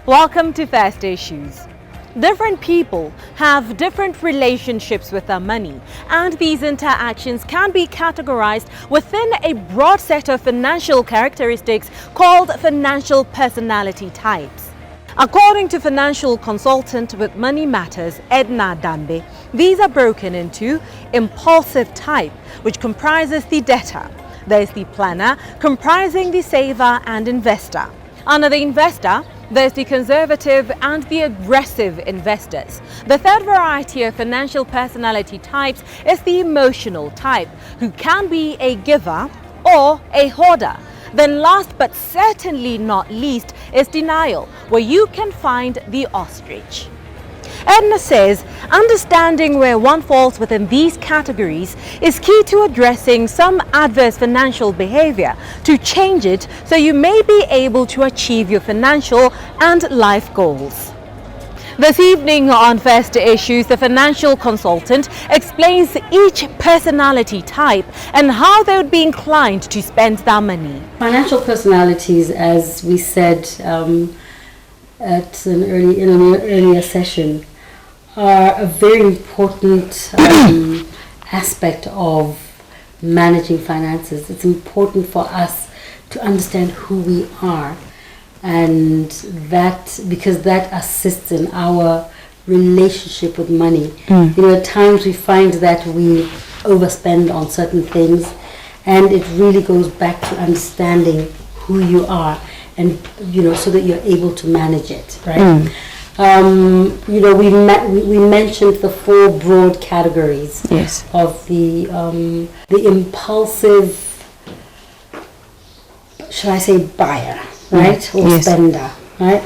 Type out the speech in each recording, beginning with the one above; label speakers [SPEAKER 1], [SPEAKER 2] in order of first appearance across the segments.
[SPEAKER 1] Welcome to First Issues. Different people have different relationships with their money, and these interactions can be categorized within a broad set of financial characteristics called financial personality types. According to financial consultant with Money Matters, Edna Dambe, these are broken into impulsive type, which comprises the debtor. There is the planner, comprising the saver and investor. Under the investor, there's the conservative and the aggressive investors. The third variety of financial personality types is the emotional type, who can be a giver or a hoarder. Then last but certainly not least is denial, where you can find the ostrich. Edna says understanding where one falls within these categories is key to addressing some adverse financial behavior to change it so you may be able to achieve your financial and life goals. This evening on First Issues, the financial consultant explains each personality type and how they would be inclined to spend their money.
[SPEAKER 2] Financial personalities, as we said in an earlier session, are a very important aspect of managing finances. It's important for us to understand who we are, and that because that assists in our relationship with money. At times we find that we overspend on certain things, and it really goes back to understanding who you are, and so that you're able to manage it, right? We mentioned the four broad categories of the impulsive, should I say, buyer, right, or spender, right?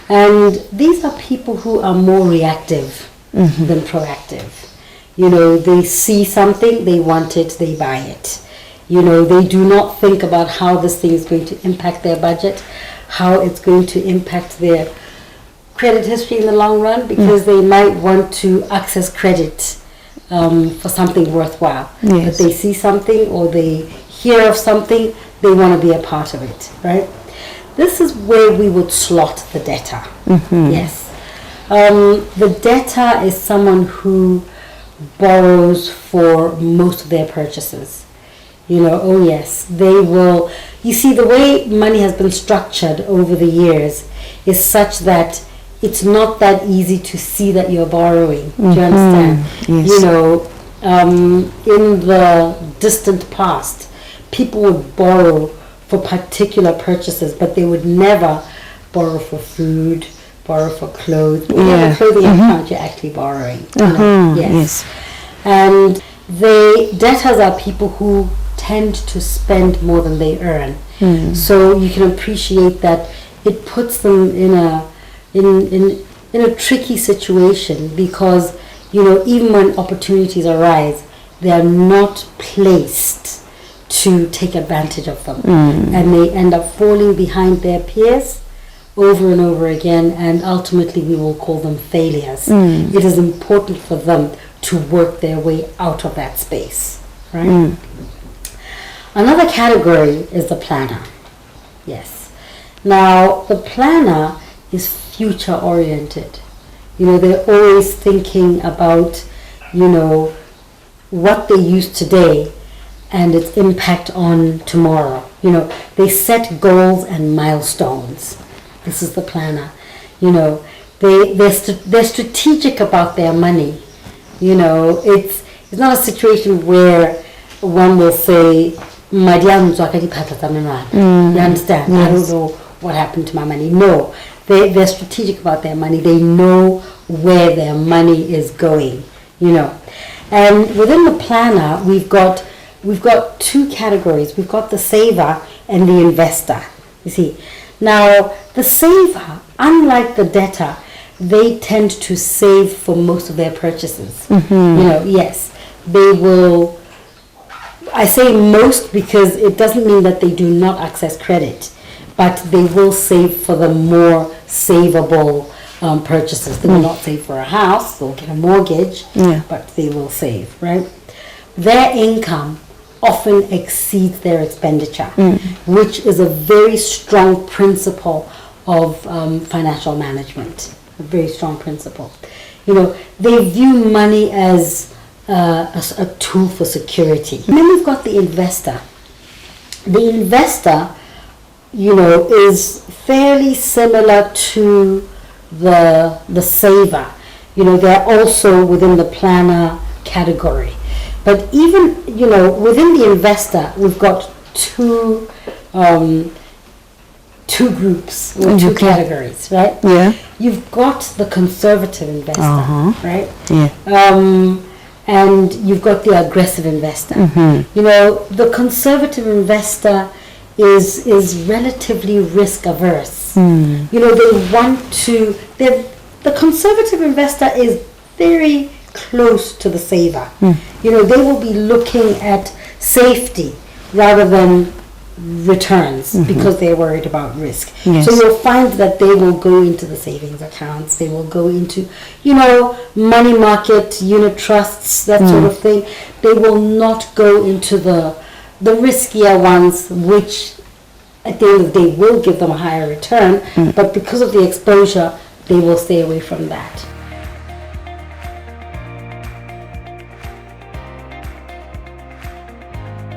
[SPEAKER 2] And these are people who are more reactive than proactive. They see something, they want it, they buy it. They do not think about how this thing is going to impact their budget, how it's going to impact their credit history in the long run, because they might want to access credit for something worthwhile. But they see something or they hear of something, they want to be a part of it, right? This is where we would slot the debtor. Yes. The debtor is someone who borrows for most of their purchases. They will. You see, the way money has been structured over the years is such that it's not that easy to see that you're borrowing. Do you understand? In the distant past, people would borrow for particular purchases, but they would never borrow for food, borrow for clothes. The clothing account, you're actually borrowing. Yes. And debtors are people who tend to spend more than they earn. So you can appreciate that it puts them in a tricky situation, because even when opportunities arise, they are not placed to take advantage of them, and they end up falling behind their peers over and over again, and ultimately we will call them failures. It is important for them to work their way out of that space, right? Another category is the planner. Yes. Now, the planner is future oriented. They're always thinking about, what they use today and its impact on tomorrow. They set goals and milestones. This is the planner. They're strategic about their money. It's not a situation where one will say, you understand? I don't know what happened to my money. No. They're strategic about their money. They know where their money is going, And within the planner, we've got two categories. We've got the saver and the investor. You see, now the saver, unlike the debtor, they tend to save for most of their purchases. Yes, they will. I say most because it doesn't mean that they do not access credit, but they will save for the more savable purchases. They will not save for a house, they'll get a mortgage, but they will save, right? Their income often exceeds their expenditure, which is a very strong principle of financial management, a very strong principle. You know, they view money as a tool for security. And then we've got the investor. The investor, you know, is fairly similar to the saver. You know, they're also within the planner category. But even, you know, within the investor, we've got two groups or two categories, right?
[SPEAKER 3] Yeah.
[SPEAKER 2] You've got the conservative investor, right?
[SPEAKER 3] Yeah.
[SPEAKER 2] And you've got the aggressive investor. You know, the conservative investor is relatively risk averse. You know, they want to. The conservative investor is very close to the saver. You know, they will be looking at safety rather than returns because they're worried about risk.
[SPEAKER 3] Yes.
[SPEAKER 2] So you'll find that they will go into the savings accounts, they will go into, you know, money market, unit trusts, that sort of thing. They will not go into the riskier ones, which at the end of the day will give them a higher return, but because of the exposure, they will stay away from that.